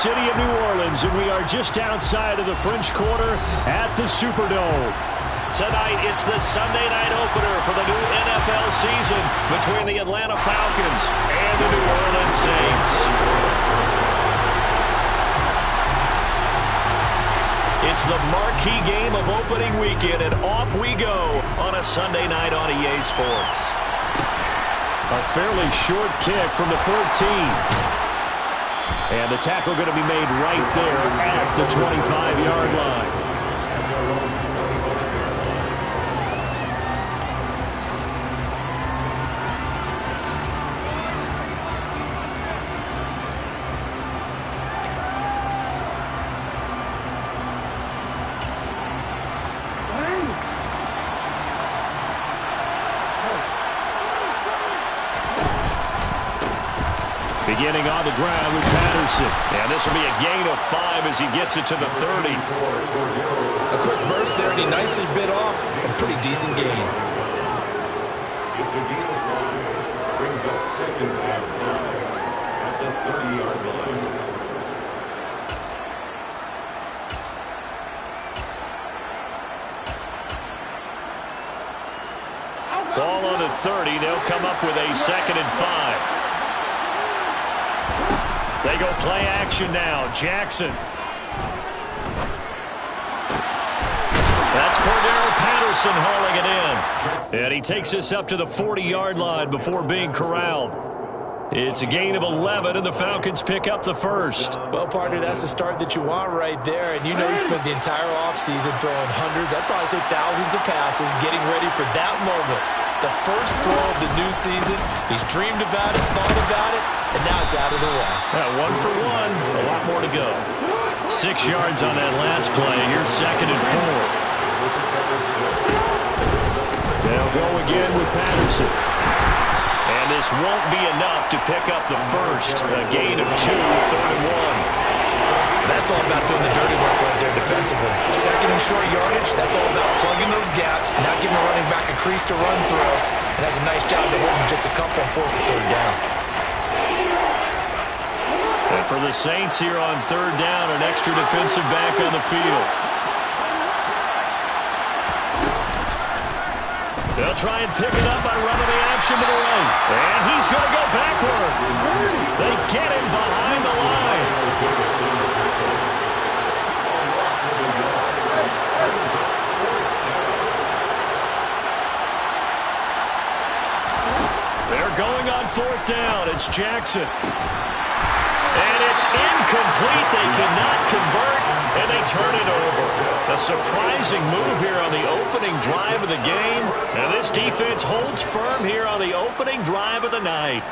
City of New Orleans, and we are just outside of the French Quarter at the Superdome. Tonight, it's the Sunday night opener for the new NFL season between the Atlanta Falcons and the New Orleans Saints. It's the marquee game of opening weekend, and off we go on a Sunday night on EA Sports. A fairly short kick from the 14. And the tackle going to be made right there at the 25-yard line. Beginning on the ground with Patterson. And this will be a gain of 5 as he gets it to the 30. A quick burst there, and he nicely bit off a pretty decent gain. It's a gain of 5. Brings up second and 5 at the 30-yard line. Ball on the 30. They'll come up with a second and 5. They go play action now. Jackson. That's Cordero Patterson hauling it in. And he takes us up to the 40-yard line before being corralled. It's a gain of 11, and the Falcons pick up the first. Well, partner, that's the start that you want right there. And you know he spent the entire offseason throwing hundreds, I'd probably say thousands of passes, getting ready for that moment. The first throw of the new season. He's dreamed about it, thought about it, and now it's out of the way. 1 for 1. A lot more to go. 6 yards on that last play. Here's second and 4. They'll go again with Patterson. And this won't be enough to pick up the first. A gain of 2, third and 1. That's all about doing the dirty work right there defensively. Second and short yardage, that's all about plugging those gaps, not giving a running back a crease to run through. And has a nice job to hold him just a couple and force the third down. And for the Saints here on third down, an extra defensive back on the field. They'll try and pick it up by running the action to the right. And he's going to go backward. They get him behind the line. They're going on fourth down. It's Jackson. And it's incomplete. They cannot convert, and they turn it over. A surprising move here on the opening drive of the game. And this defense holds firm here on the opening drive of the night.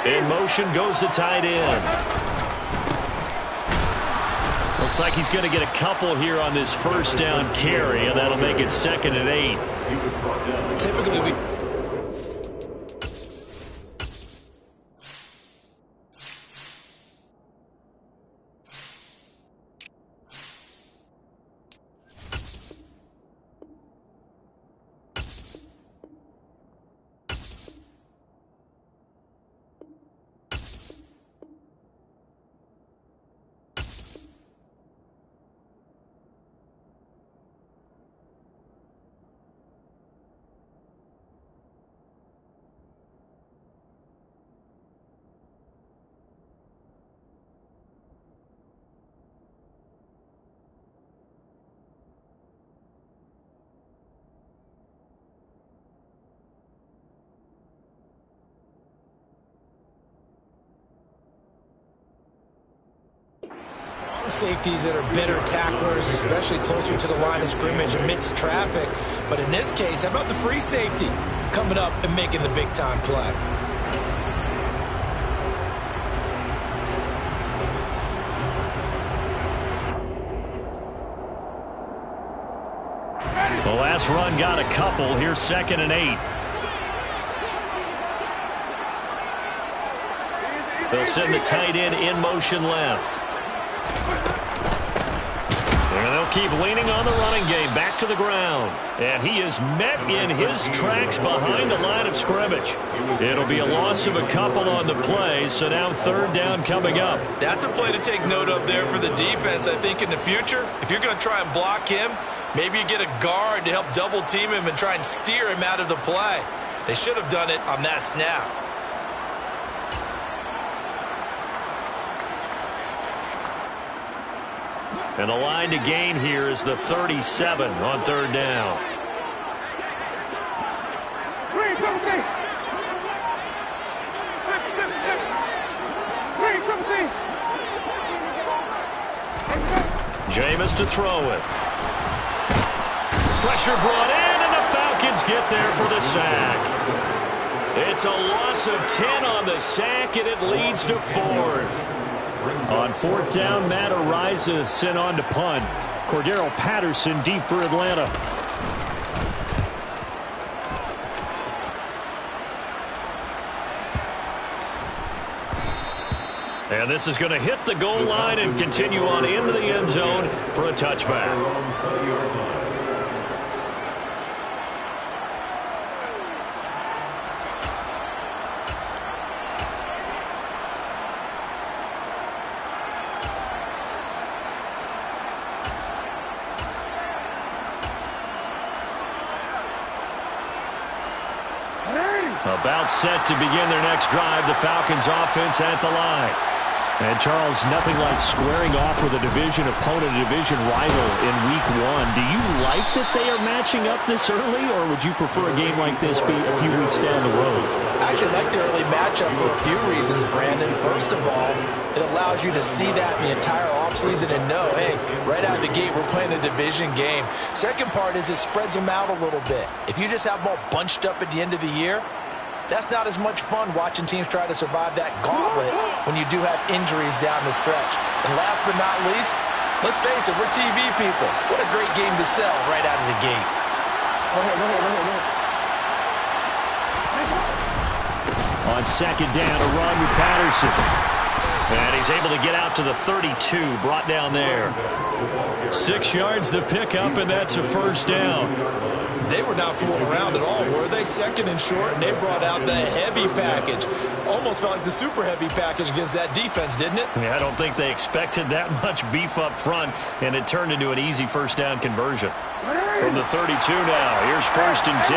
In motion goes the tight end. Looks like he's going to get a couple here on this first down carry, and that'll make it second and 8. Typically, we... safeties that are better tacklers, especially closer to the line of scrimmage amidst traffic. But in this case, how about the free safety coming up and making the big-time play? The last run got a couple. Here's second and 8. They'll send the tight end in motion left. And they'll keep leaning on the running game. Back to the ground. And he is met in his tracks behind the line of scrimmage. It'll be a loss of a couple on the play, so now third down coming up. That's a play to take note of there for the defense. I think in the future, if you're going to try and block him, maybe you get a guard to help double team him and try and steer him out of the play. They should have done it on that snap. And the line to gain here is the 37 on third down. Jameis to throw it. Pressure brought in, and the Falcons get there for the sack. It's a loss of 10 on the sack, and it leads to fourth. On fourth down, Matt Araiza sent on to punt. Cordero Patterson deep for Atlanta. And this is going to hit the goal line and continue on into the end zone for a touchback. About set to begin their next drive, the Falcons offense at the line. And, Charles, nothing like squaring off with a division opponent, a division rival in week one. Do you like that they are matching up this early, or would you prefer a game like this be a few weeks down the road? I actually like the early matchup for a few reasons, Brandon. First of all, it allows you to see that in the entire offseason and know, hey, right out of the gate, we're playing a division game. Second part is it spreads them out a little bit. If you just have them all bunched up at the end of the year, that's not as much fun watching teams try to survive that gauntlet when you do have injuries down the stretch. And last but not least, let's face it, we're TV people. What a great game to sell right out of the gate. On second down, a run with Patterson. And he's able to get out to the 32, brought down there. 6 yards the pickup, and that's a first down. They were not fooling around at all, were they? Second and short, and they brought out the heavy package. Almost felt like the super heavy package against that defense, didn't it? Yeah, I don't think they expected that much beef up front, and it turned into an easy first down conversion. From the 32 now, here's first and 10.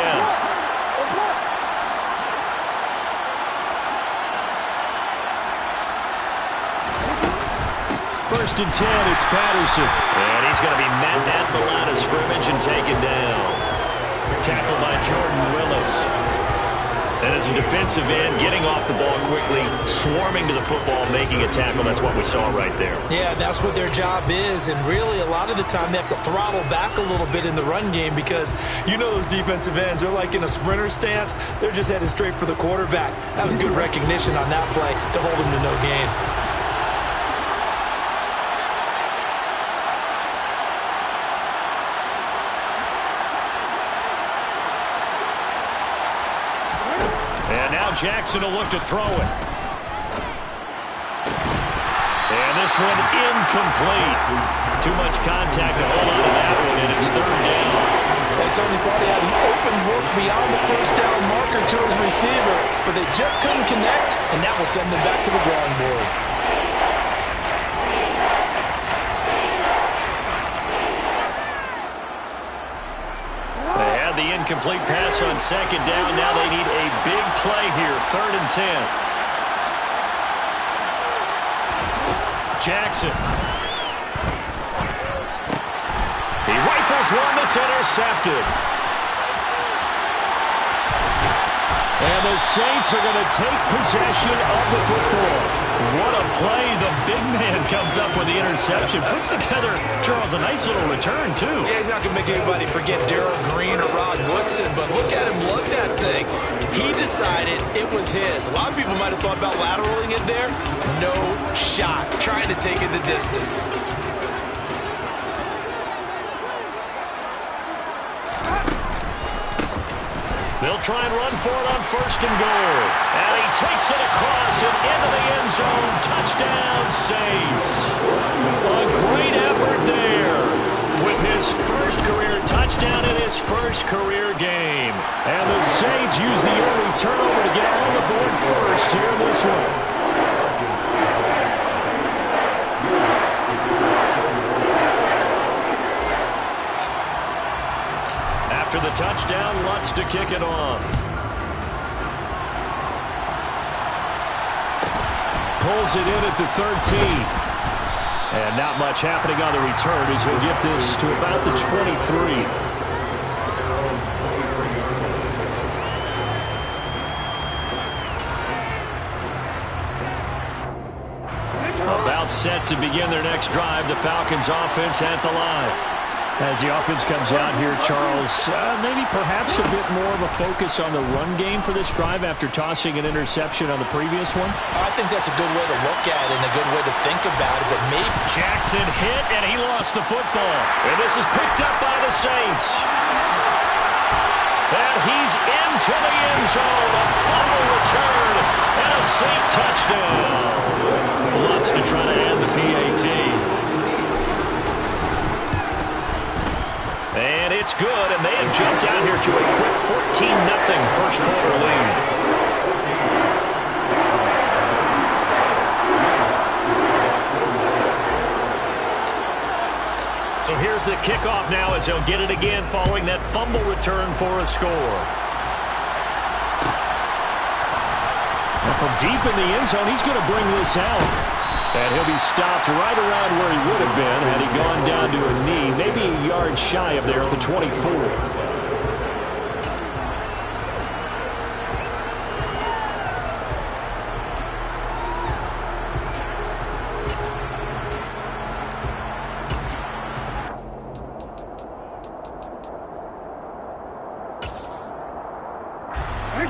First and 10, it's Patterson. And he's going to be met at the line of scrimmage and taken down. Tackled by Jordan Willis. And as a defensive end, getting off the ball quickly, swarming to the football, making a tackle. That's what we saw right there. Yeah, that's what their job is. And really, a lot of the time, they have to throttle back a little bit in the run game because you know those defensive ends, they're like in a sprinter stance. They're just headed straight for the quarterback. That was good recognition on that play to hold him to no gain. Jackson will look to throw it. And this one incomplete. Too much contact to hold on to that one, and it's third down. They certainly thought he had an open look beyond the first down marker to his receiver, but they just couldn't connect, and that will send them back to the drawing board. The incomplete pass on second down. Now they need a big play here. Third and 10. Jackson. He rifles one that's intercepted. And the Saints are going to take possession of the football. What a play. The big man comes up with the interception. Puts together, Charles, a nice little return, too. Yeah, he's not going to make anybody forget Darrell Green or Rod Woodson, but look at him lug that thing. He decided it was his. A lot of people might have thought about lateraling it there. No shot. Trying to take it the distance. They'll try and run for it on first and goal. And he takes it across Jackson into the end zone. Touchdown, Saints. A great effort there with his first career touchdown in his first career game. And the Saints use the early turnover to get on the board first here in this one. After the touchdown, Lutz to kick it off. Pulls it in at the 13. And not much happening on the return as he'll get this to about the 23. About set to begin their next drive. The Falcons offense at the line. As the offense comes out here, Charles, maybe perhaps a bit more of a focus on the run game for this drive after tossing an interception on the previous one? I think that's a good way to look at it and a good way to think about it, but maybe Jackson hit, and he lost the football. And this is picked up by the Saints. And he's into the end zone. A fumble return and a Saint touchdown. Lutz to try to end the PAT. And it's good, and they have jumped out here to a quick 14-0 first quarter lead. So here's the kickoff now as he'll get it again following that fumble return for a score. And from deep in the end zone, he's going to bring this out. And he'll be stopped right around where he would have been had he gone down to a knee, maybe a yard shy of there at the 24.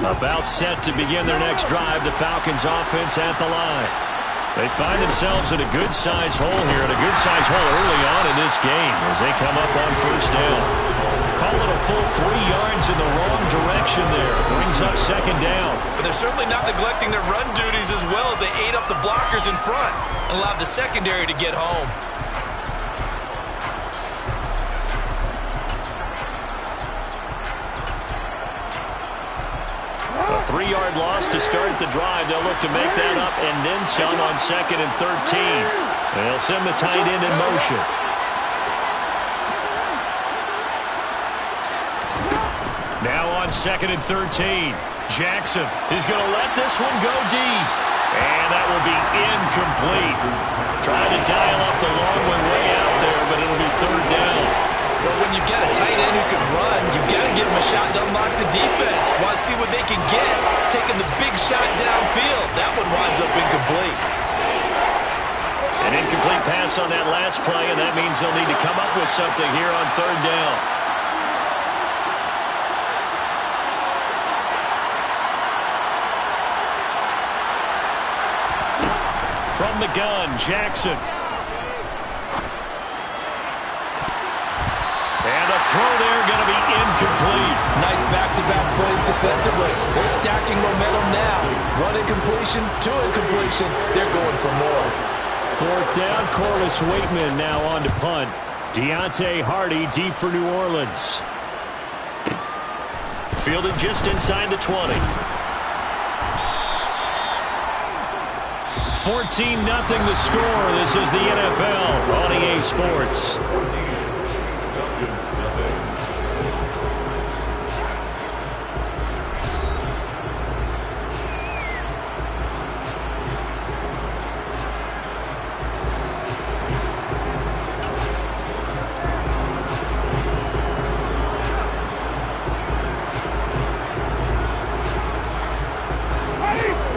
About set to begin their next drive, the Falcons offense at the line. They find themselves in a good-sized hole here, and a good-sized hole early on in this game as they come up on first down. Call it a full 3 yards in the wrong direction there. Brings up second down. But they're certainly not neglecting their run duties as well as they ate up the blockers in front and allowed the secondary to get home. A 3-yard loss to start the drive. They'll look to make that up and then some on 2nd and 13. They'll send the tight end in motion. Now on 2nd and 13. Jackson is going to let this one go deep. And that will be incomplete. Trying to dial up the long way out there, but it'll be 3rd down. Well, when you've got a tight end who can run, you've got to give him a shot to unlock the defense. Want to see what they can get. Taking the big shot downfield. That one winds up incomplete. An incomplete pass on that last play, and that means they'll need to come up with something here on 3rd down. From the gun, Jackson. And the throw there going to be incomplete. Nice back-to-back plays defensively. They're stacking momentum now. One incompletion, 2 incompletion. They're going for more. 4th down, Corliss Waitman now on to punt. Deontay Hardy deep for New Orleans. Fielded just inside the 20. 14-0 the score. This is the NFL on EA Sports.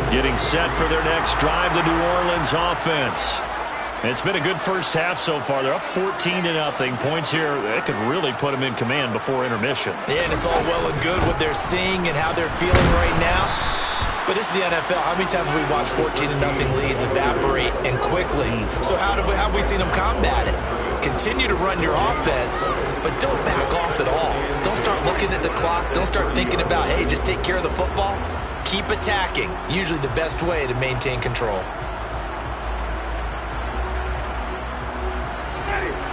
Getting set for their next drive, the New Orleans offense. It's been a good first half so far. They're up 14-0. Points here, that could really put them in command before intermission. Yeah, and it's all well and good what they're seeing and how they're feeling right now. But this is the NFL. How many times have we watched 14-0 leads evaporate and quickly? So how have we seen them combat it? Continue to run your offense, but don't back off at all. Don't start looking at the clock. Don't start thinking about, hey, just take care of the football. keep attacking. Usually the best way to maintain control.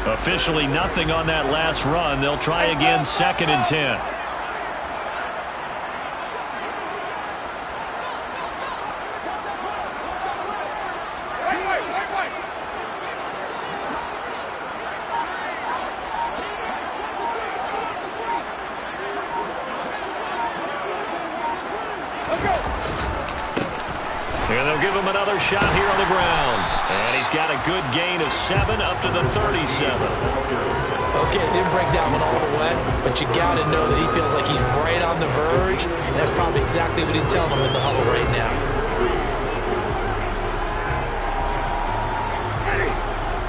Officially nothing on that last run. They'll try again, 2nd and 10. And they'll give him another shot here on the ground. And he's got a good gain of 7 up to the 37. Okay, didn't break that one all the way, but you got to know that he feels like he's right on the verge, and that's probably exactly what he's telling them in the huddle right now.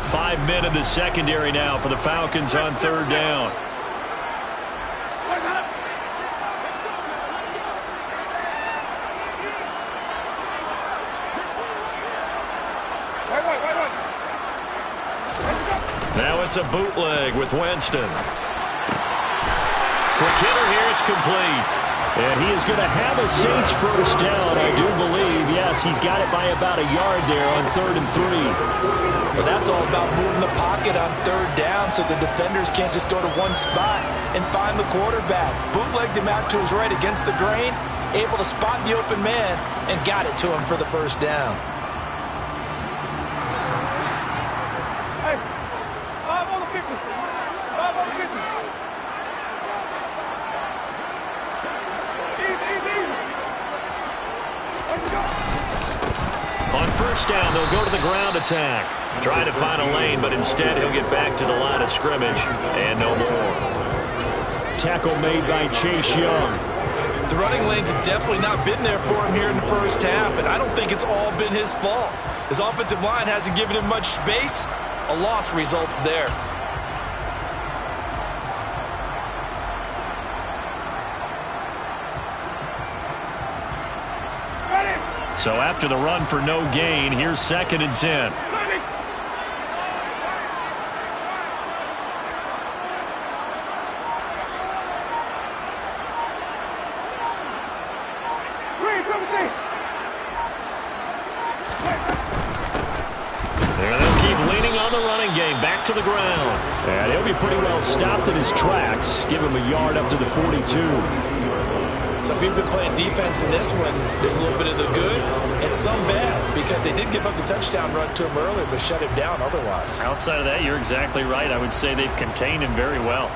5 men in the secondary now for the Falcons on 3rd down. Now it's a bootleg with Winston. Quick hitter here, it's complete. And he is going to have a Saints first down, I do believe. Yes, he's got it by about a yard there on 3rd and 3. Well, that's all about moving the pocket on 3rd down so the defenders can't just go to one spot and find the quarterback. Bootlegged him out to his right against the grain, able to spot the open man, and got it to him for the first down. On first down, they'll go to the ground attack. Trying to find a lane, but instead he'll get back to the line of scrimmage. And no more. Tackle made by Chase Young. The running lanes have definitely not been there for him here in the first half, and I don't think it's all been his fault. His offensive line hasn't given him much space. A loss results there. So after the run for no gain, here's 2nd and 10. And they'll keep leaning on the running game. Back to the ground. And he'll be pretty well stopped in his tracks. Give him a yard up to the 42. So if you've been playing defense in this one, there's a little bit of the good and some bad, because they did give up the touchdown run to him earlier, but shut him down otherwise. Outside of that, you're exactly right. I would say they've contained him very well.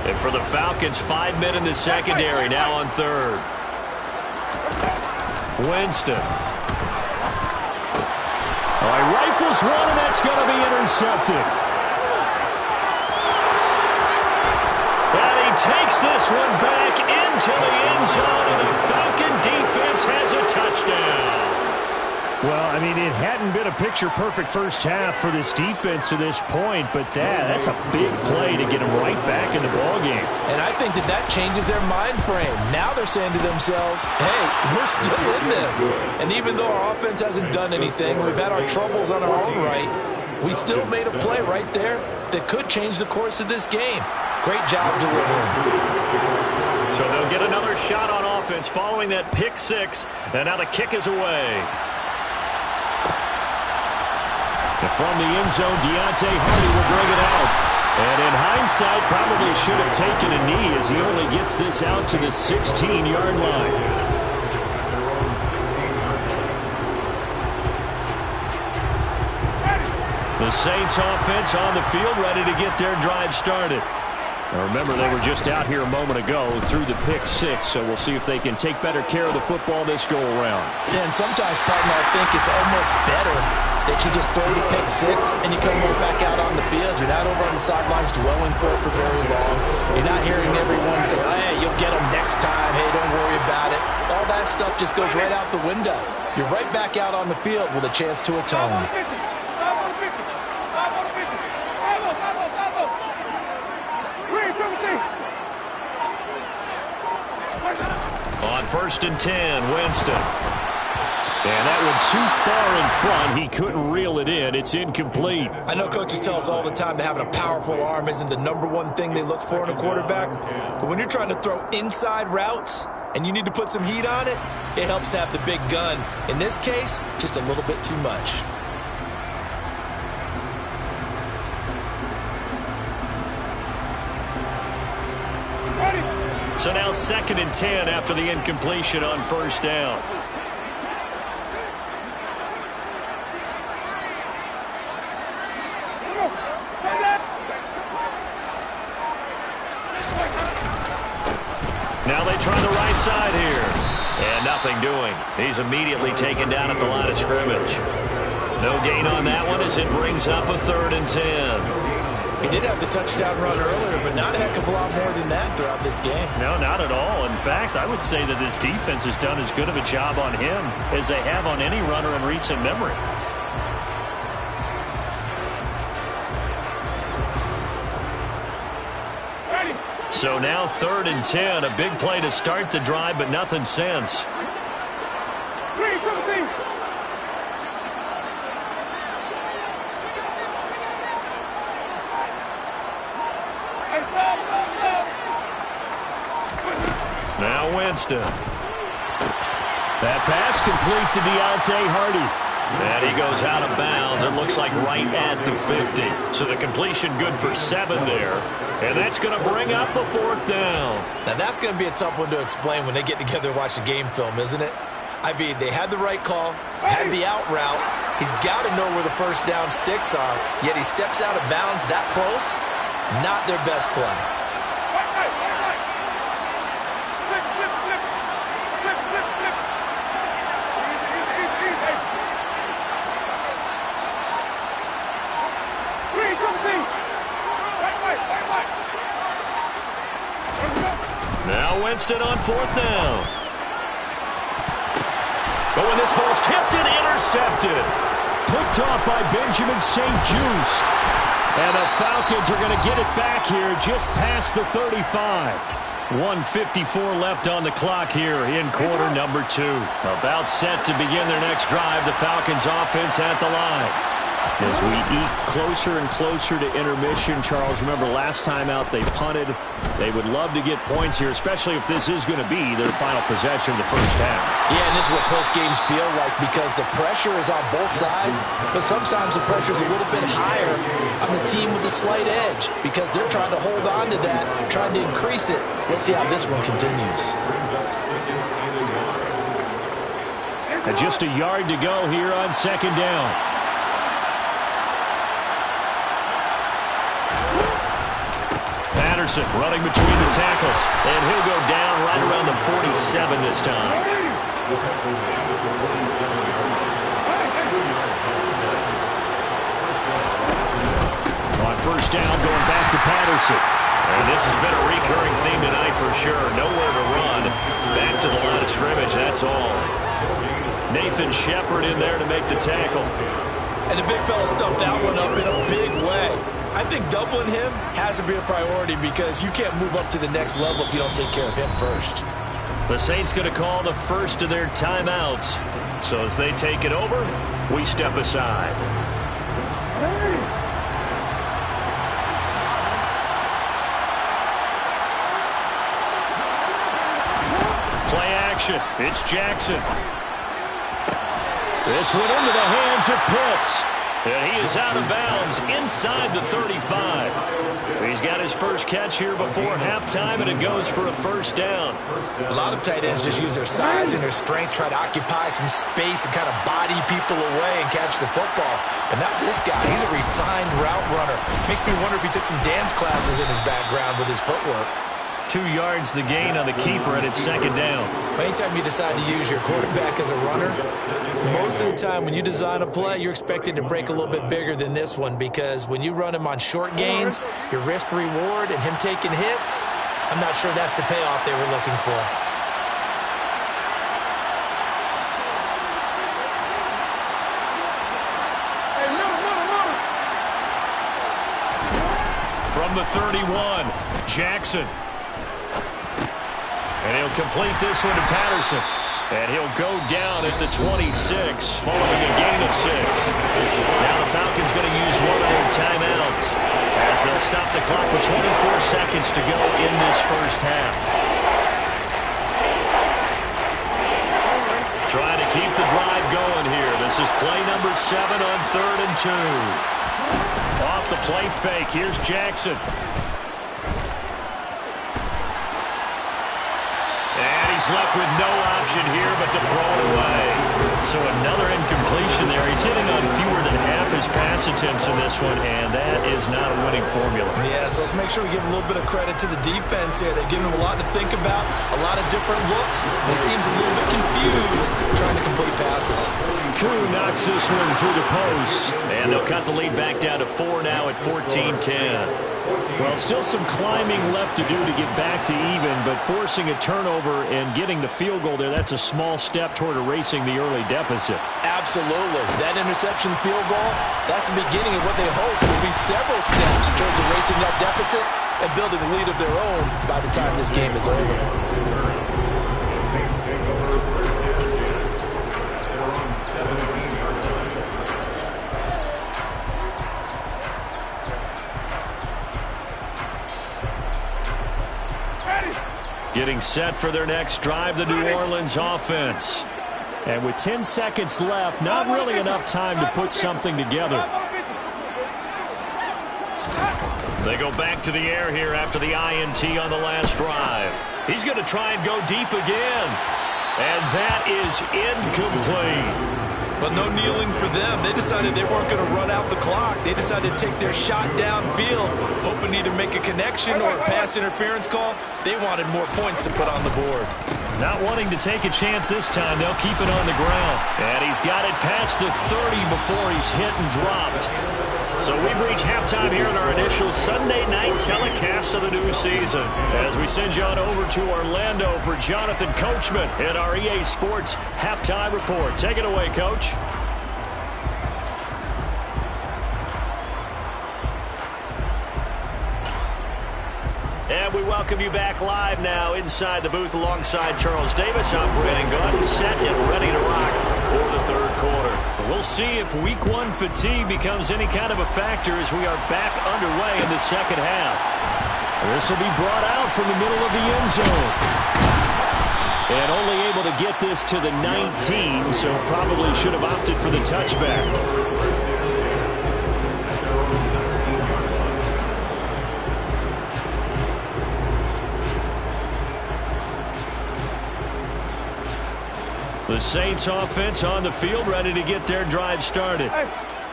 And for the Falcons, 5 men in the secondary, now on 3rd. Winston. All right, rifles one, and that's going to be intercepted. Takes this one back into the end zone, and the Falcon defense has a touchdown. Well, I mean, it hadn't been a picture-perfect first half for this defense to this point, but that's a big play to get them right back in the ballgame. And I think that changes their mind frame. Now they're saying to themselves, hey, we're still in this. And even though our offense hasn't done anything, we've had our troubles on our own right, we still made a play right there that could change the course of this game. Great job delivering. So they'll get another shot on offense following that pick six, and now the kick is away. And from the end zone, Deontay Hardy will bring it out. And in hindsight, probably should have taken a knee as he only gets this out to the 16-yard line. The Saints offense on the field, ready to get their drive started. Now remember, they were just out here a moment ago through the pick six, so we'll see if they can take better care of the football this go-around. Yeah, and sometimes, partner, I think it's almost better that you just throw the pick six and you come right back out on the field. You're not over on the sidelines dwelling for very long. You're not hearing everyone say, hey, you'll get them next time. Hey, don't worry about it. All that stuff just goes right out the window. You're right back out on the field with a chance to atone. On 1st and 10, Winston. And that one too far in front. He couldn't reel it in. It's incomplete. I know coaches tell us all the time that having a powerful arm isn't the #1 thing they look for in a quarterback. But when you're trying to throw inside routes and you need to put some heat on it, it helps have the big gun. In this case, just a little bit too much. So now 2nd and 10 after the incompletion on first down. Now they try the right side here. And nothing doing. He's immediately taken down at the line of scrimmage. No gain on that one as it brings up a 3rd and 10. He did have the touchdown run earlier, but not a heck of a lot more than that throughout this game. No, not at all. In fact, I would say that this defense has done as good of a job on him as they have on any runner in recent memory. So now 3rd and 10, a big play to start the drive, but nothing since. Now Winston. That pass complete to Deontay Hardy. And he goes out of bounds. It looks like right at the 50. So the completion good for 7 there. And that's going to bring up a 4th down. Now that's going to be a tough one to explain when they get together and watch the game film, isn't it? I mean, they had the right call, had the out route. He's got to know where the first down sticks are, yet he steps out of bounds that close. Not their best play. Now Winston on 4th down. But when this ball's tipped and intercepted. Picked off by Benjamin St. Juste. And the Falcons are going to get it back here just past the 35. 1:54 left on the clock here in quarter number 2. About set to begin their next drive. The Falcons offense at the line. As we eat closer and closer to intermission, Charles, remember last time out they punted. They would love to get points here, especially if this is going to be their final possession of the first half. Yeah, and this is what close games feel like because the pressure is on both sides, but sometimes the pressure is a little bit higher on the team with the slight edge because they're trying to hold on to that, trying to increase it. Let's see how this one continues. And just a yard to go here on 2nd down. Patterson running between the tackles. And he'll go down right around the 47 this time. On first down, going back to Patterson. And this has been a recurring theme tonight for sure. Nowhere to run. Back to the line of scrimmage, that's all. Nathan Shepard in there to make the tackle. And the big fella stuffed that one up in a big way. I think doubling him has to be a priority because you can't move up to the next level if you don't take care of him first. The Saints going to call the first of their timeouts. So as they take it over, we step aside. Play action. It's Jackson. This one into the hands of Pitts. And he is out of bounds inside the 35. He's got his first catch here before halftime, and it goes for a first down. A lot of tight ends just use their size and their strength, try to occupy some space and kind of body people away and catch the football. But not this guy. He's a refined route runner. Makes me wonder if he took some dance classes in his background with his footwork. 2 yards the gain on the keeper, and it's 2nd down. Anytime you decide to use your quarterback as a runner, most of the time when you design a play, you're expected to break a little bit bigger than this one because when you run him on short gains, your risk-reward and him taking hits, I'm not sure that's the payoff they were looking for. From the 31, Jackson. And he'll complete this one to Patterson. And he'll go down at the 26 following a gain of 6. Now the Falcons going to use one of their timeouts as they'll stop the clock with 24 seconds to go in this first half. Trying to keep the drive going here. This is play number 7 on 3rd and 2. Off the play fake. Here's Jackson. And he's left with no option here but to throw it away. So another incompletion there. He's hitting on fewer than half his pass attempts in this one, and that is not a winning formula. Yeah, so let's make sure we give a little bit of credit to the defense here. They're giving him a lot to think about, a lot of different looks. He seems a little bit confused trying to complete passes. Koo knocks this one through the post, and they'll cut the lead back down to 4 now at 14-10. Well, still some climbing left to do to get back to even, but forcing a turnover and getting the field goal there, that's a small step toward erasing the early deficit. Absolutely. That interception field goal, that's the beginning of what they hope will be several steps towards erasing that deficit and building a lead of their own by the time this game is over. The Saints take over first and 10. They're on 17-yard line. Getting set for their next drive, the New Orleans offense. And with 10 seconds left, not really enough time to put something together. They go back to the air here after the INT on the last drive. He's going to try and go deep again. And that is incomplete. But no kneeling for them. They decided they weren't going to run out the clock. They decided to take their shot downfield, hoping to either make a connection or a pass interference call. They wanted more points to put on the board. Not wanting to take a chance this time, they'll keep it on the ground. And he's got it past the 30 before he's hit and dropped. So we've reached halftime here in our initial Sunday night telecast of the new season. As we send you on over to Orlando for Jonathan Coachman in our EA Sports Halftime Report. Take it away, Coach. And we welcome you back live now inside the booth alongside Charles Davis. I'm Brandon Gunn, set and ready to rock for the third quarter. We'll see if week 1 fatigue becomes any kind of a factor as we are back underway in the second half. This will be brought out from the middle of the end zone. And only able to get this to the 19, so probably should have opted for the touchback. The Saints offense on the field, ready to get their drive started.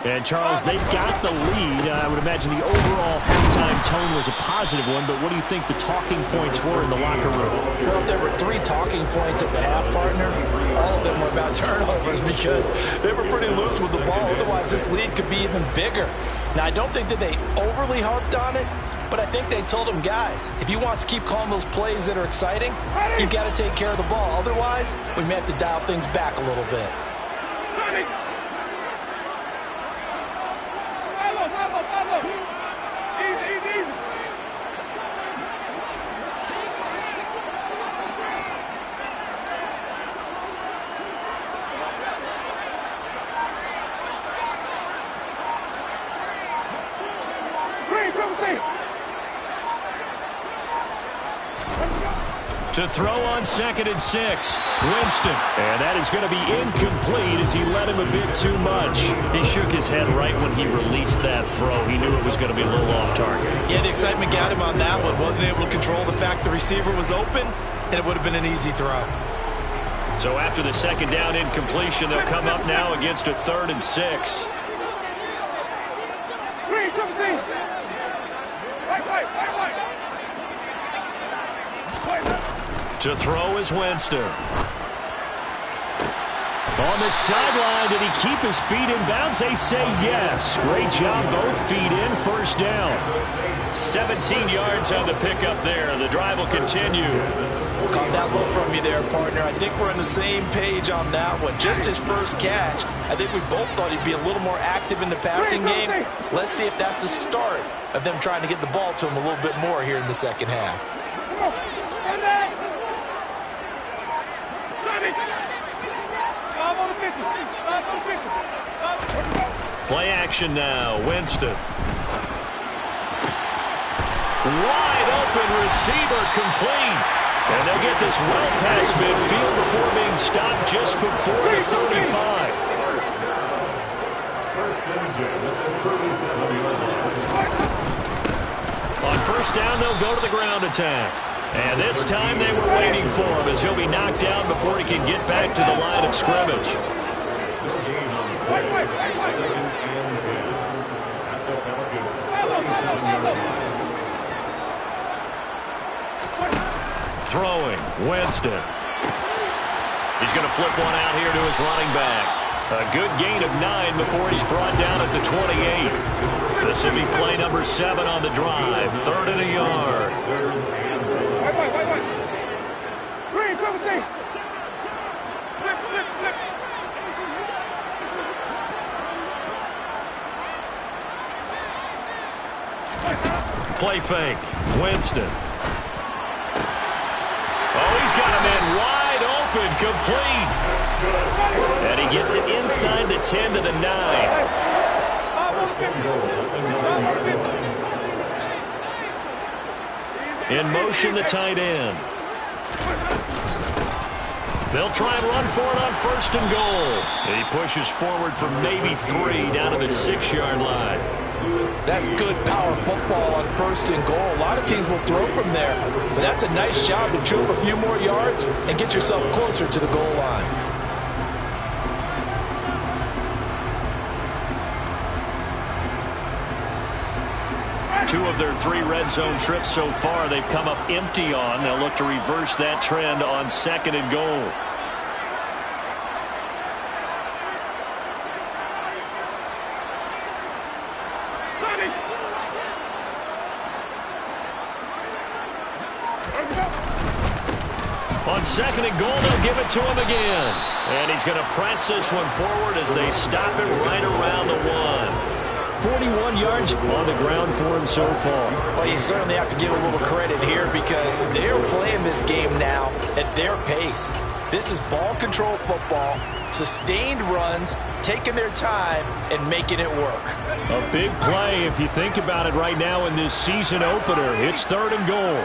And, Charles, they've got the lead. I would imagine the overall halftime tone was a positive one, but what do you think the talking points were in the locker room? Well, if there were 3 talking points at the half, partner, all of them were about turnovers because they were pretty loose with the ball. Otherwise, this lead could be even bigger. Now, I don't think that they overly harped on it, but I think they told them, guys, if you want to keep calling those plays that are exciting, you've got to take care of the ball. Otherwise, we may have to dial things back a little bit. To throw on 2nd and 6, Winston. And that is going to be incomplete as he led him a bit too much. He shook his head right when he released that throw. He knew it was going to be a little off target. Yeah, the excitement got him on that one. Wasn't able to control the fact the receiver was open, and it would have been an easy throw. So after the second down incompletion, they'll come up now against a 3rd and 6. To throw is Winston. On the sideline, did he keep his feet in bounds? They say yes. Great job, both feet in, first down. 17 yards on the pickup there. The drive will continue. Caught that look from you there, partner. I think we're on the same page on that one. Just his first catch. I think we both thought he'd be a little more active in the passing game. Let's see if that's the start of them trying to get the ball to him a little bit more here in the second half. Play action now. Winston. Wide open receiver complete. And they'll get this well past midfield before being stopped just before the 35. First and 10 at the 37-yard line. On first down, they'll go to the ground attack. And this time they were waiting for him as he'll be knocked down before he can get back to the line of scrimmage. No gain on the play. Second and 10 at the Falcons' 37-yard line. Throwing, Winston. He's going to flip one out here to his running back. A good gain of 9 before he's brought down at the 28. This will be play number 7 on the drive. 3rd and a yard. Play fake. Winston. Oh, he's got him in wide open, complete. And he gets it inside the 10 to the 9. In motion, the tight end. They'll try and run for it on 1st and goal. And he pushes forward for maybe 3 down to the 6-yard line. That's good power football on 1st and goal. A lot of teams will throw from there, but that's a nice job to chew up a few more yards and get yourself closer to the goal line. Two of their 3 red zone trips so far they've come up empty on. They'll look to reverse that trend on 2nd and goal. On 2nd and goal, they'll give it to him again. And he's going to press this one forward as they stop it right around the 1. 41 yards on the ground for him so far. Well, you certainly have to give a little credit here because they're playing this game now at their pace. This is ball control football, sustained runs, taking their time, and making it work. A big play if you think about it right now in this season opener. It's 3rd and goal.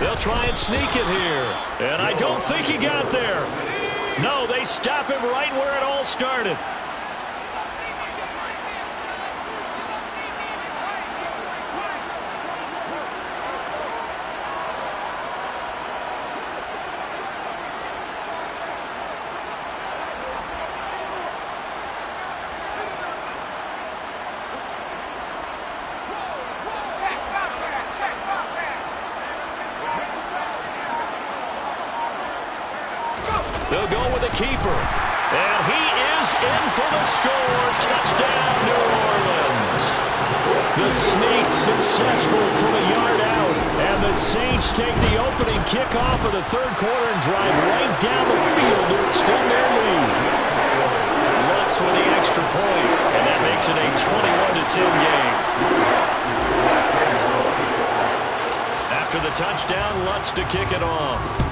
They'll try and sneak it here. And I don't think he got there. No, they stop him right where it all started. They'll go with the keeper. And he is in for the score. Touchdown, New Orleans. The Snake successful from a yard out. And the Saints take the opening kickoff of the 3rd quarter and drive right down the field to extend their lead. Lutz with the extra point. And that makes it a 21-10 game. After the touchdown, Lutz to kick it off.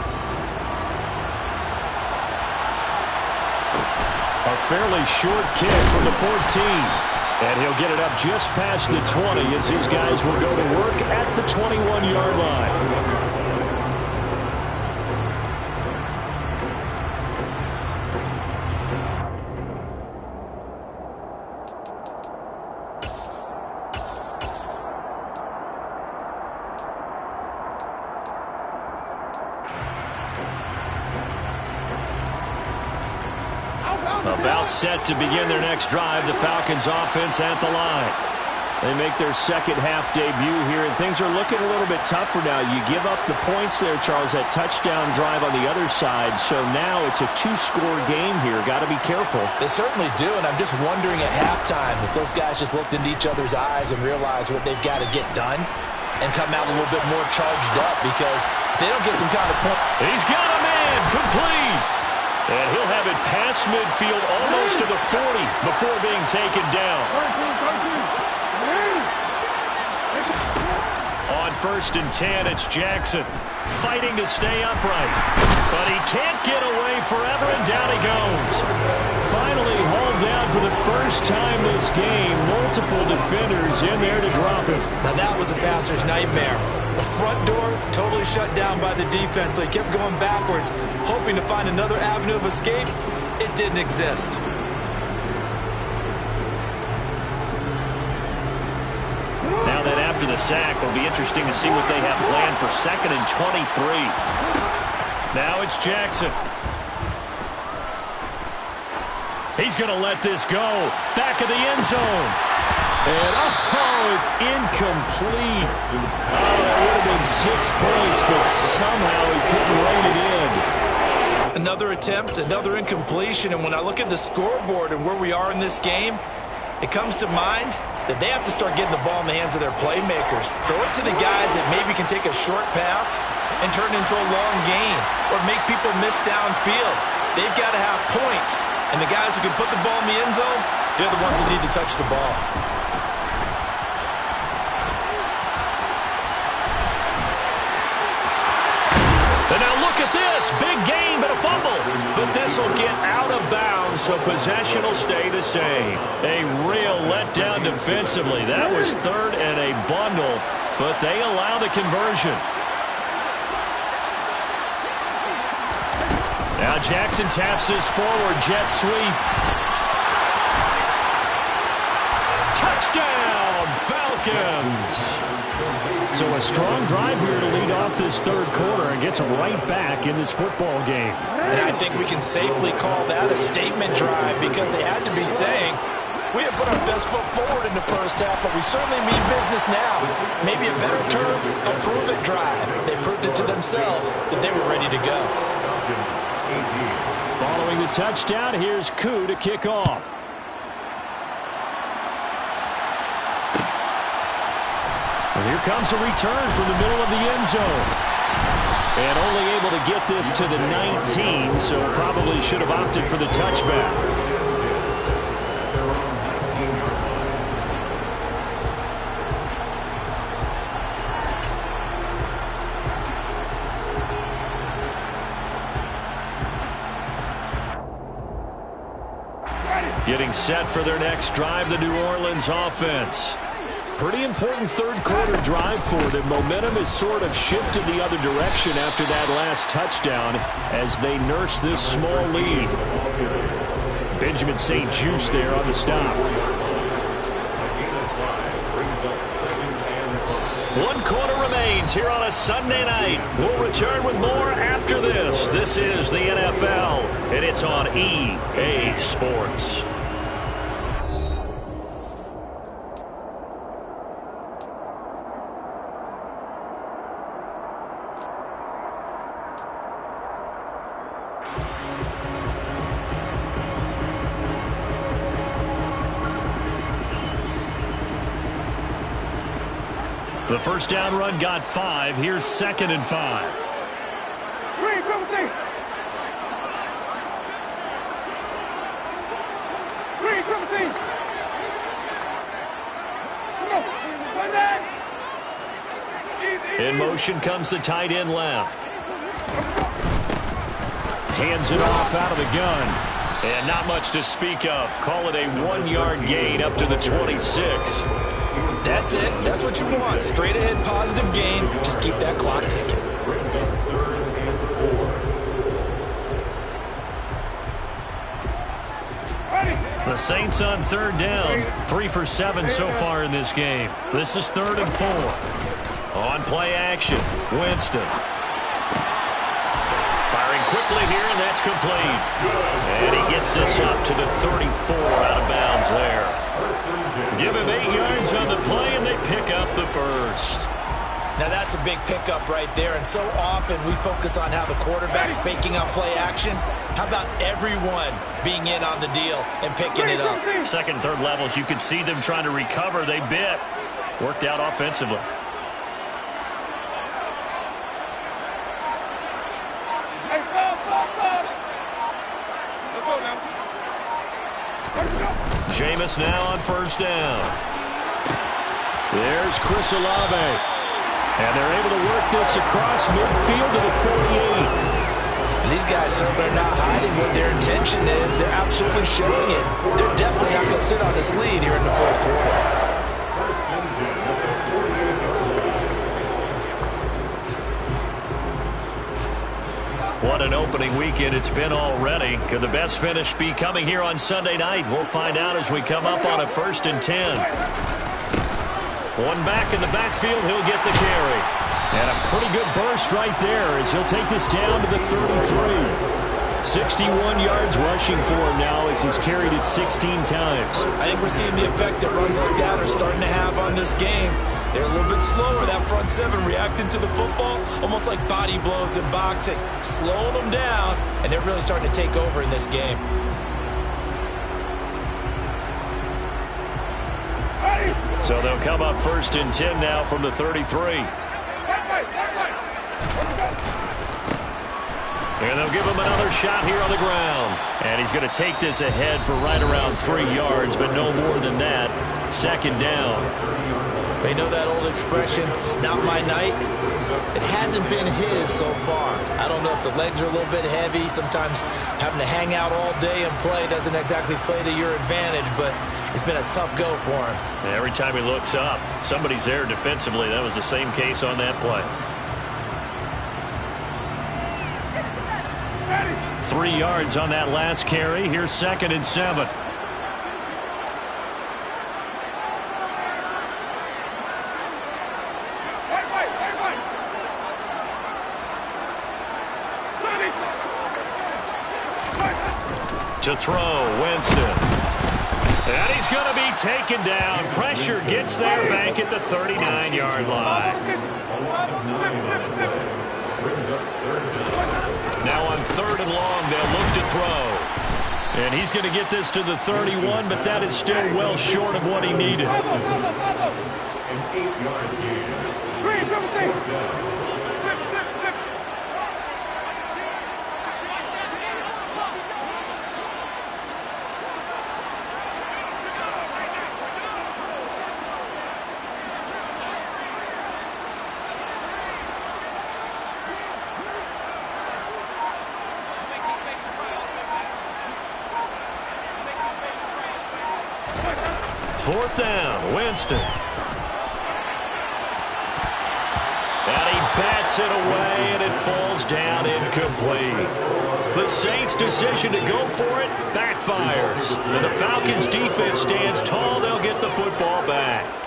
A fairly short kick from the 14. And he'll get it up just past the 20 as these guys will go to work at the 21-yard line. About set to begin their next drive, the Falcons offense at the line. They make their second half debut here, and things are looking a little bit tougher now. You give up the points there, Charles, that touchdown drive on the other side. So now it's a 2-score game here. Got to be careful. They certainly do, and I'm just wondering at halftime if those guys just looked into each other's eyes and realized what they've got to get done and come out a little bit more charged up, because if they don't get some kind of point. He's got a man complete. And he'll have it past midfield almost to the 40 before being taken down. On 1st and 10, it's Jackson fighting to stay upright. But he can't get away forever, and down he goes. Finally hauled down for the first time this game. Multiple defenders in there to drop him. Now that was a passer's nightmare. The front door totally shut down by the defense, so he kept going backwards, hoping to find another avenue of escape. It didn't exist. Now then, after the sack, it'll be interesting to see what they have planned for 2nd and 23. Now it's Jackson. He's going to let this go. Back of the end zone. And, oh, it's incomplete. Oh, that would have been 6 points, but somehow he couldn't rein it in. Another attempt, another incompletion, and when I look at the scoreboard and where we are in this game, it comes to mind that they have to start getting the ball in the hands of their playmakers. Throw it to the guys that maybe can take a short pass and turn it into a long gain or make people miss downfield. They've got to have points, and the guys who can put the ball in the end zone, they're the ones that need to touch the ball. And now look at this. Big gain, but a fumble. But this will get out of bounds, so possession will stay the same. A real letdown defensively. That was 3rd and a bundle, but they allow the conversion. Now Jackson taps this forward, jet sweep. Touchdown, Falcons! So a strong drive here to lead off this 3rd quarter and gets them right back in this football game. And I think we can safely call that a statement drive because they had to be saying, we have put our best foot forward in the first half, but we certainly mean business now. Maybe a better term, a prove-it drive. They proved it to themselves that they were ready to go. Following the touchdown, here's Koo to kick off. And here comes a return from the middle of the end zone. And only able to get this to the 19, so probably should have opted for the touchback. Getting set for their next drive, the New Orleans offense. Pretty important 3rd quarter drive for them. Momentum has sort of shifted the other direction after that last touchdown as they nurse this small lead. Benjamin St. Juste there on the stop. 1 quarter remains here on a Sunday night. We'll return with more after this. This is the NFL, and it's on EA Sports. The first down run got 5. Here's 2nd and 5. In motion comes the tight end left. Hands it off out of the gun. And not much to speak of. Call it a 1-yard gain up to the 26. That's it. That's what you want. Straight ahead positive gain. Just keep that clock ticking. The Saints on 3rd down. 3 for 7 so far in this game. This is 3rd and 4. On play action, Winston. Firing quickly here, and that's complete. And he gets this up to the 34 out of bounds there. Give him 8 yards on the play, and they pick up the first. Now that's a big pickup right there, and so often we focus on how the quarterback's faking out play action. How about everyone being in on the deal and picking it up? 2nd, 3rd levels, you could see them trying to recover. They bit. Worked out offensively. Jameis now on 1st down. There's Chris Olave. And they're able to work this across midfield to the 48. These guys certainly are not hiding what their intention is. They're absolutely showing it. They're definitely not going to sit on this lead here in the fourth quarter. What an opening weekend it's been already. Could the best finish be coming here on Sunday night? We'll find out as we come up on a 1st and 10. One back in the backfield. He'll get the carry. And a pretty good burst right there as he'll take this down to the 33. 61 yards rushing for him now as he's carried it 16 times. I think we're seeing the effect that runs like that are starting to have on this game. They're a little bit slower, that front seven, reacting to the football, almost like body blows in boxing, slowing them down, and they're really starting to take over in this game. So they'll come up 1st and 10 now from the 33. And they'll give him another shot here on the ground. And he's going to take this ahead for right around 3 yards, but no more than that. 2nd down. They know that old expression, it's not my night. It hasn't been his so far. I don't know if the legs are a little bit heavy. Sometimes having to hang out all day and play doesn't exactly play to your advantage, but it's been a tough go for him. And every time he looks up, somebody's there defensively. That was the same case on that play. 3 yards on that last carry. Here's 2nd and 7. To throw, Winston. And he's going to be taken down. Pressure gets there back at the 39-yard line. Now on 3rd and long, they'll look to throw. And he's going to get this to the 31, but that is still well short of what he needed. An 8-yard gain. Fourth down, Winston. And he bats it away, and it falls down incomplete. The Saints' decision to go for it backfires. And the Falcons' defense stands tall. They'll get the football back.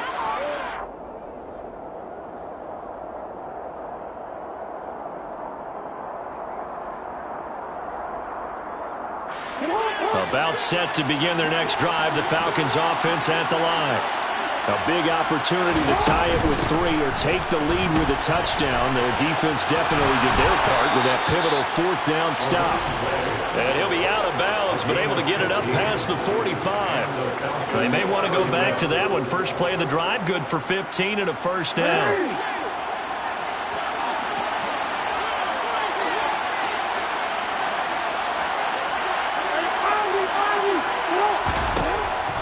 About set to begin their next drive, the Falcons offense at the line. A big opportunity to tie it with 3 or take the lead with a touchdown. Their defense definitely did their part with that pivotal 4th down stop. And he'll be out of bounds, but able to get it up past the 45. They may want to go back to that one. First play of the drive, good for 15 and a 1st down.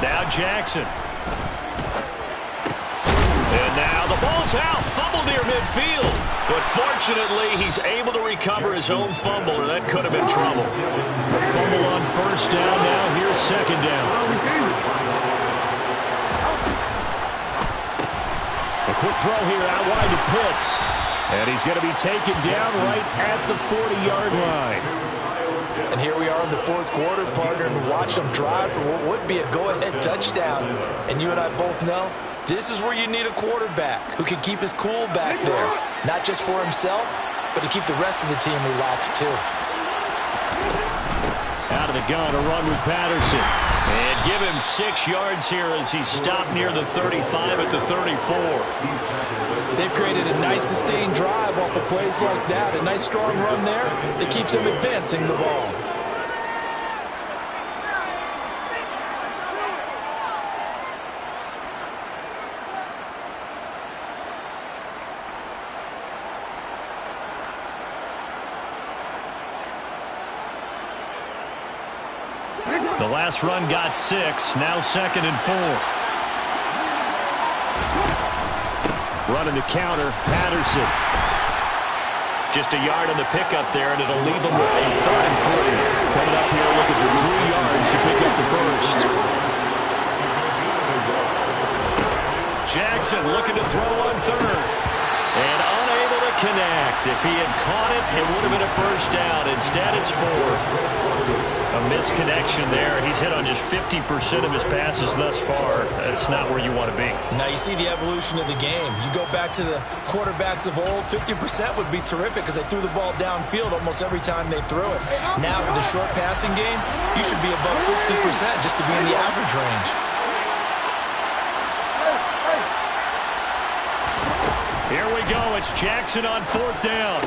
Now Jackson. And now the ball's out. Fumble near midfield. But fortunately, he's able to recover his own fumble, or that could have been trouble. A fumble on 1st down. Now here's 2nd down. A quick throw here out wide to Pitts. And he's going to be taken down right at the 40-yard line. And here we are in the 4th quarter, partner, and watch them drive for what would be a go-ahead touchdown. And you and I both know this is where you need a quarterback who can keep his cool back there, not just for himself, but to keep the rest of the team relaxed too. Out of the gun, a run with Patterson. And give him 6 yards here as he's stopped near the 35 at the 34. They've created a nice sustained drive off of plays like that. A nice strong run there that keeps them advancing the ball. The last run got 6. Now 2nd and 4. Running the counter, Patterson. Just a yard on the pickup there, and it'll leave them with a 3rd and 3. Coming up here looking for 3 yards to pick up the first. Jackson looking to throw on 3rd. And unable to connect. If he had caught it, it would have been a first down. Instead, it's 4th. A misconnection there. He's hit on just 50% of his passes thus far. That's not where you want to be. Now you see the evolution of the game. You go back to the quarterbacks of old, 50% would be terrific because they threw the ball downfield almost every time they threw it. Now with the short passing game, you should be above 60% just to be in the average range. Here we go. It's Jackson on 4th down.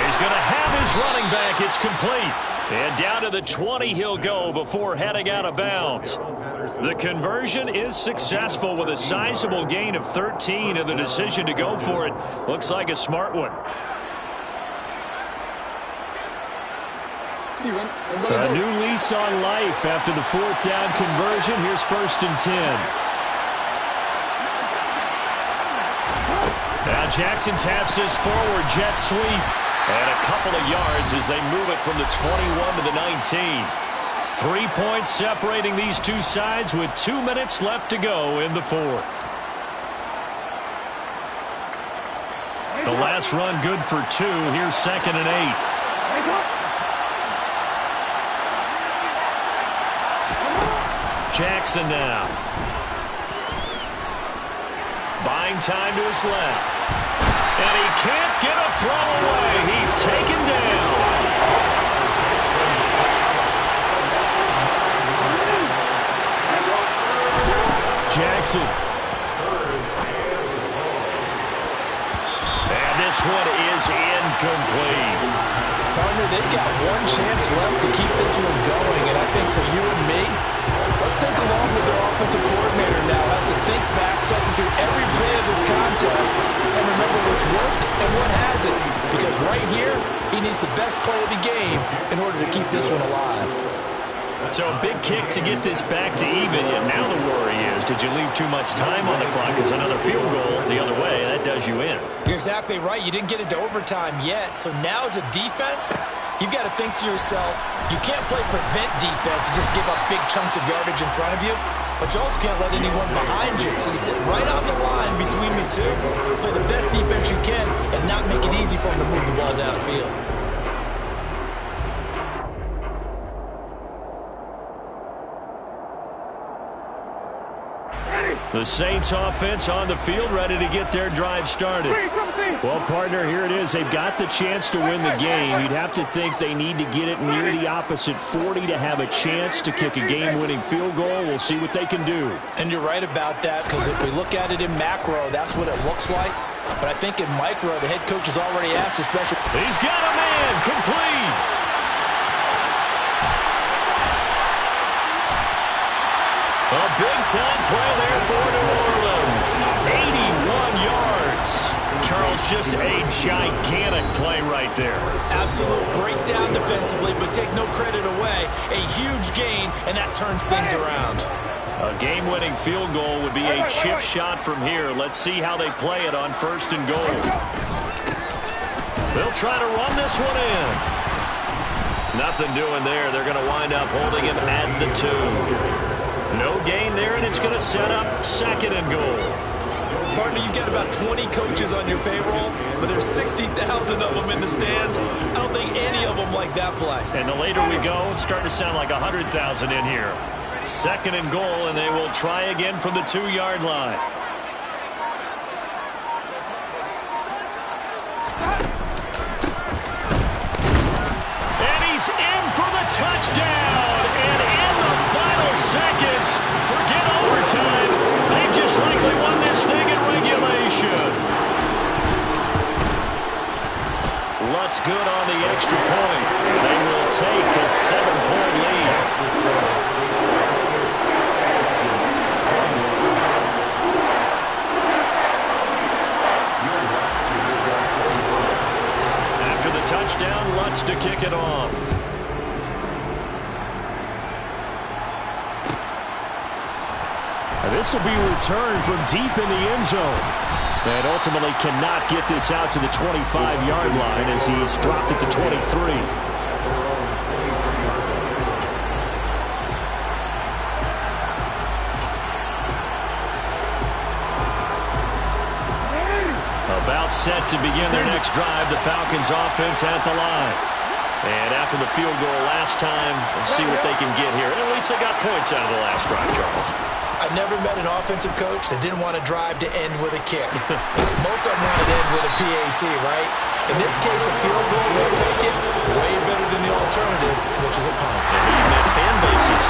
He's going to have his running back. It's complete. And down to the 20 he'll go before heading out of bounds. The conversion is successful with a sizable gain of 13, and the decision to go for it looks like a smart one. A new lease on life after the 4th down conversion. Here's 1st and 10. Now Jackson taps his forward jet sweep. And a couple of yards as they move it from the 21 to the 19. 3 points separating these two sides with 2 minutes left to go in the 4th. The last run good for 2. Here's 2nd and 8. Jackson now. Buying time to his left. And he can't get a throw away. He's taken down. Jackson. And this one is incomplete. Partner, they've got one chance left to keep this one going. And I think for you and me, let's think along with their offensive coordinator now. Has to think back, second through every play of this contest, and remember what's worked and what hasn't. Because right here, he needs the best play of the game in order to keep this one alive. So a big kick to get this back to even, and now the worry is, did you leave too much time on the clock? Because another field goal the other way, that does you in. You're exactly right. You didn't get into overtime yet. So now as a defense, you've got to think to yourself, you can't play prevent defense and just give up big chunks of yardage in front of you. But you also can't let anyone behind you. So you sit right on the line between the two, play the best defense you can, and not make it easy for them to move the ball downfield. The Saints offense on the field, ready to get their drive started. Well, partner, here it is. They've got the chance to win the game. You'd have to think they need to get it near the opposite 40 to have a chance to kick a game-winning field goal. We'll see what they can do. And you're right about that, because if we look at it in macro, that's what it looks like. But I think in micro, the head coach has already asked the special. He's got a man, complete. A big-time play there for New Orleans. 81 yards. Charles, just a gigantic play right there. Absolute breakdown defensively, but take no credit away. A huge gain, and that turns things around. A game-winning field goal would be a chip shot from here. Let's see how they play it on 1st and goal. They'll try to run this one in. Nothing doing there. They're going to wind up holding him at the 2. No gain there, and it's going to set up 2nd and goal. Partner, you've got about 20 coaches on your payroll, but there's 60,000 of them in the stands. I don't think any of them like that play. And the later we go, it's starting to sound like 100,000 in here. 2nd and goal, and they will try again from the 2-yard line. And he's in for the touchdown. And in the final seconds, forget overtime. They just likely won this thing in regulation. Lutz good on the extra point. They will take a 7-point lead. After the touchdown, Lutz to kick it off. This will be returned from deep in the end zone. And ultimately cannot get this out to the 25-yard line as he's dropped it to 23. About set to begin their next drive, the Falcons offense at the line. And after the field goal last time, let's see what they can get here. And at least they got points out of the last drive, Charles. I never met an offensive coach that didn't want to drive to end with a kick. Most of them wanted to end with a PAT, right? In this case, a field goal, they'll take it way better than the alternative, which is a punt. And even that fan base is